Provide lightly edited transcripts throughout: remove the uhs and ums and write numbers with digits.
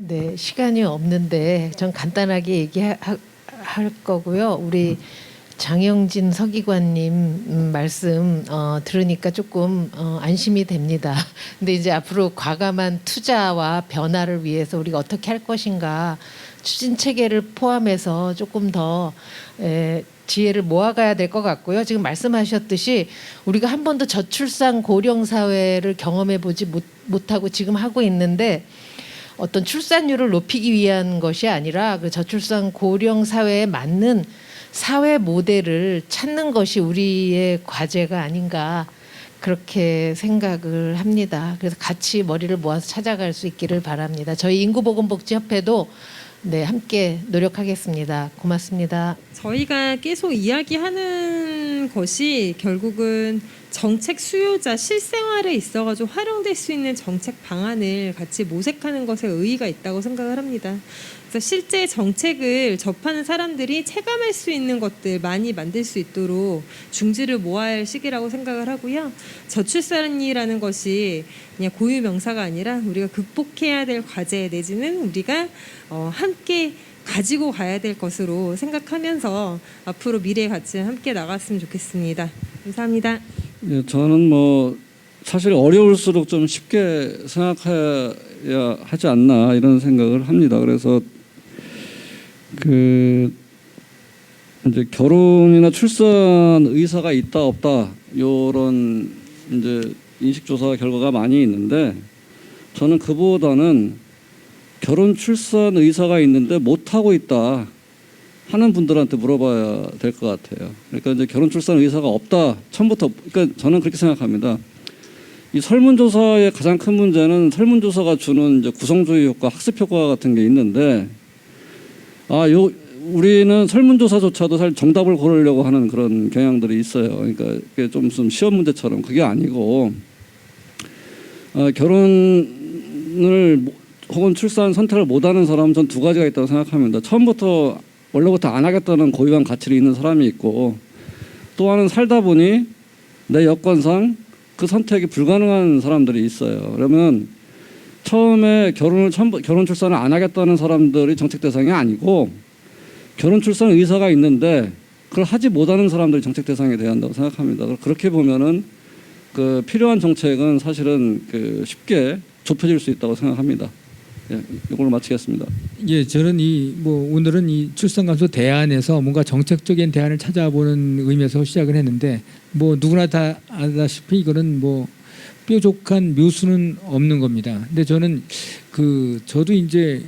네, 시간이 없는데 전 간단하게 얘기할 거고요. 우리 장영진 서기관님 말씀 들으니까 조금 안심이 됩니다. 근데 이제 앞으로 과감한 투자와 변화를 위해서 우리가 어떻게 할 것인가 추진 체계를 포함해서 조금 더 지혜를 모아가야 될 것 같고요. 지금 말씀하셨듯이 우리가 한 번도 저출산 고령 사회를 경험해 보지 못하고 지금 하고 있는데 어떤 출산율을 높이기 위한 것이 아니라 그 저출산 고령 사회에 맞는 사회 모델을 찾는 것이 우리의 과제가 아닌가 그렇게 생각을 합니다. 그래서 같이 머리를 모아서 찾아갈 수 있기를 바랍니다. 저희 인구보건복지협회도 네, 함께 노력하겠습니다. 고맙습니다. 저희가 계속 이야기하는 것이 결국은 정책 수요자 실생활에 있어가지고 활용될 수 있는 정책 방안을 같이 모색하는 것에 의의가 있다고 생각을 합니다. 그래서 실제 정책을 접하는 사람들이 체감할 수 있는 것들 많이 만들 수 있도록 중지를 모아야 할 시기라고 생각을 하고요. 저출산이라는 것이 그냥 고유 명사가 아니라 우리가 극복해야 될 과제 내지는 우리가 함께 가지고 가야 될 것으로 생각하면서 앞으로 미래의 가치 함께 나갔으면 좋겠습니다. 감사합니다. 예, 저는 사실 어려울수록 좀 쉽게 생각해야 하지 않나 이런 생각을 합니다. 그래서 이제 결혼이나 출산 의사가 있다 없다 이런 이제 인식조사 결과가 많이 있는데 저는 그보다는 결혼 출산 의사가 있는데 못 하고 있다 하는 분들한테 물어봐야 될 것 같아요. 그러니까 이제 결혼 출산 의사가 없다 처음부터 그러니까 저는 그렇게 생각합니다. 이 설문조사의 가장 큰 문제는 설문조사가 주는 이제 구성조회 효과, 학습 효과 같은 게 있는데 우리는 설문조사조차도 사실 정답을 고르려고 하는 그런 경향들이 있어요. 그러니까 그게 좀 시험 문제처럼 그게 아니고 결혼을 혹은 출산 선택을 못하는 사람은 전 두 가지가 있다고 생각합니다. 처음부터 원래부터 안 하겠다는 고유한 가치를 있는 사람이 있고 또 하나는 살다 보니 내 여건상 그 선택이 불가능한 사람들이 있어요. 그러면 처음에 결혼 출산을 안 하겠다는 사람들이 정책 대상이 아니고 결혼 출산 의사가 있는데 그걸 하지 못하는 사람들이 정책 대상이 돼야 한다고 생각합니다. 그렇게 보면은 그 필요한 정책은 사실은 쉽게 좁혀질 수 있다고 생각합니다. 예, 이걸로 마치겠습니다. 예, 저는 오늘은 이 출산 감소 대안에서 뭔가 정책적인 대안을 찾아보는 의미에서 시작을 했는데 누구나 다 아다시피 이거는 뾰족한 묘수는 없는 겁니다. 근데 저는 저도 이제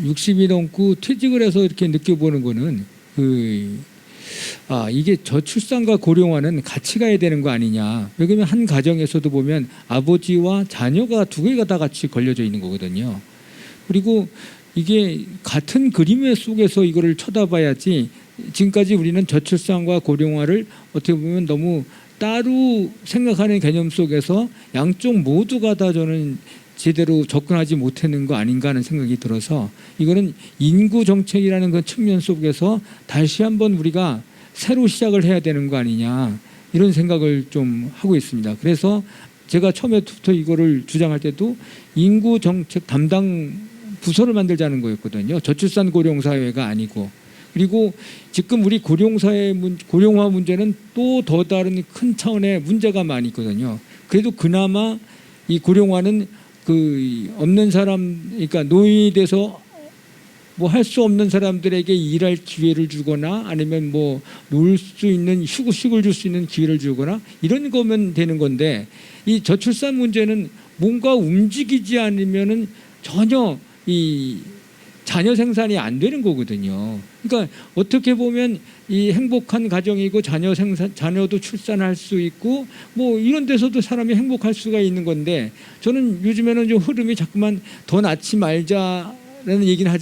60이 넘고 퇴직을 해서 이렇게 느껴보는 거는 이게 저출산과 고령화는 같이 가야 되는 거 아니냐. 왜냐하면 한 가정에서도 보면 아버지와 자녀가 두 개가 다 같이 걸려져 있는 거거든요. 그리고 이게 같은 그림 속에서 이거를 쳐다봐야지 지금까지 우리는 저출산과 고령화를 어떻게 보면 너무 따로 생각하는 개념 속에서 양쪽 모두가 다 저는 제대로 접근하지 못하는 거 아닌가 하는 생각이 들어서 이거는 인구 정책이라는 그 측면 속에서 다시 한번 우리가 새로 시작을 해야 되는 거 아니냐 이런 생각을 좀 하고 있습니다. 그래서 제가 처음에부터 이거를 주장할 때도 인구 정책 담당 부서를 만들자는 거였거든요. 저출산 고령 사회가 아니고. 그리고 지금 우리 고령화 문제는 또 더 다른 큰 차원의 문제가 많이 있거든요. 그래도 그나마 이 고령화는 없는 사람, 그러니까 노인이 돼서 할 수 없는 사람들에게 일할 기회를 주거나 아니면 놀 수 있는 휴식을 줄 수 있는 기회를 주거나 이런 거면 되는 건데 이 저출산 문제는 뭔가 움직이지 않으면은 전혀 이 자녀 생산이 안 되는 거거든요. 그러니까 어떻게 보면 이 행복한 가정이고 자녀도 출산할 수 있고 이런 데서도 사람이 행복할 수가 있는 건데 저는 요즘에는 좀 흐름이 자꾸만 더 낳지 말자라는 얘기는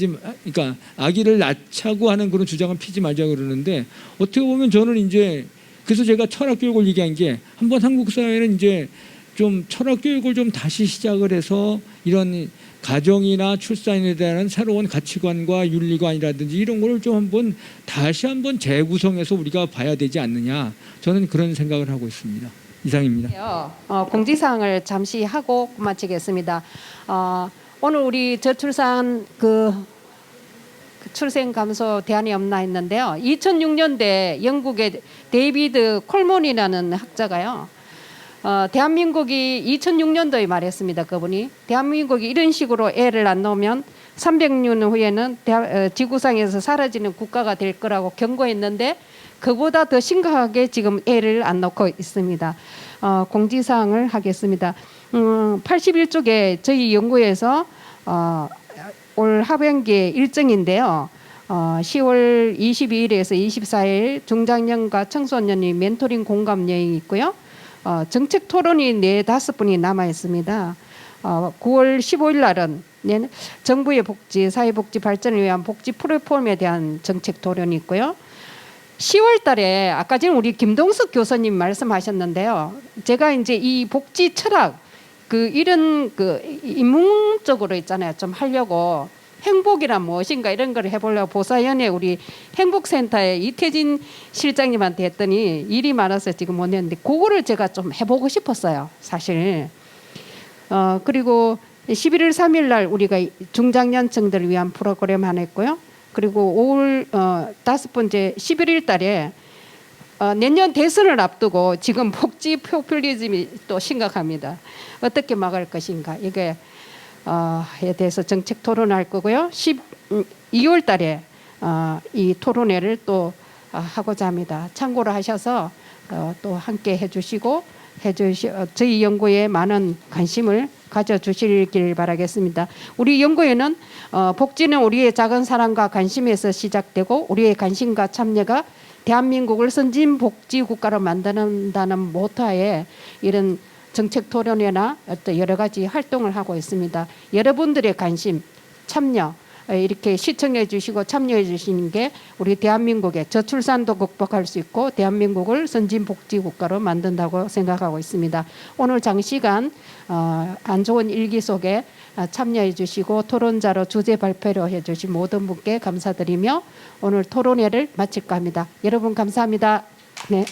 그러니까 아기를 낳자고 하는 그런 주장을 피지 말자 그러는데 어떻게 보면 저는 이제 그래서 제가 철학 교육을 얘기한 게 한번 한국 사회는 이제 좀 철학 교육을 좀 다시 시작을 해서 이런 가정이나 출산에 대한 새로운 가치관과 윤리관이라든지 이런 걸 좀 다시 한번 재구성해서 우리가 봐야 되지 않느냐 저는 그런 생각을 하고 있습니다. 이상입니다. 공지사항을 잠시 하고 마치겠습니다. 오늘 우리 저출산 그 출생 감소 대안이 없나 했는데요. 2006년대 영국의 데이비드 콜몬이라는 학자가요. 대한민국이 2006년도에 말했습니다. 그분이 대한민국이 이런 식으로 애를 안 낳으면 300년 후에는 지구상에서 사라지는 국가가 될 거라고 경고했는데 그보다 더 심각하게 지금 애를 안 낳고 있습니다. 공지사항을 하겠습니다. 81쪽에 저희 연구에서 올 하반기 일정인데요. 10월 22일에서 24일 중장년과 청소년이 멘토링 공감 여행이 있고요. 정책 토론이 4-5분이 남아 있습니다. 9월 15일 날은 정부의 복지, 사회복지 발전을 위한 복지 플랫폼에 대한 정책 토론이 있고요. 10월 달에 아까 전에 우리 김동숙 교수님 말씀하셨는데요. 제가 이제 이 복지 철학 이런 인문적으로 있잖아요. 좀 하려고 행복이란 무엇인가 이런 걸 해보려고 보사연에 우리 행복센터에 이태진 실장님한테 했더니 일이 많아서 지금 못 했는데 그거를 제가 좀 해보고 싶었어요. 사실. 그리고 11월 3일 날 우리가 중장년층들을 위한 프로그램 하나 했고요. 그리고 5월 5번째 11일 달에 내년 대선을 앞두고 지금 복지 포퓰리즘이 또 심각합니다. 어떻게 막을 것인가 이게 에 대해서 정책 토론할 거고요. 12월 달에 이 토론회를 또 하고자 합니다. 참고로 하셔서 또 함께 해주시고 저희 연구에 많은 관심을 가져주시길 바라겠습니다. 우리 연구에는 복지는 우리의 작은 사랑과 관심에서 시작되고 우리의 관심과 참여가 대한민국을 선진복지국가로 만든다는 모토하에 이런 정책 토론회나 어떤 여러 가지 활동을 하고 있습니다. 여러분들의 관심, 참여 이렇게 시청해 주시고 참여해 주시는 게 우리 대한민국의 저출산도 극복할 수 있고 대한민국을 선진복지국가로 만든다고 생각하고 있습니다. 오늘 장시간 안 좋은 일기 속에 참여해 주시고 토론자로 주제 발표를 해 주신 모든 분께 감사드리며 오늘 토론회를 마칠까 합니다. 여러분 감사합니다. 네.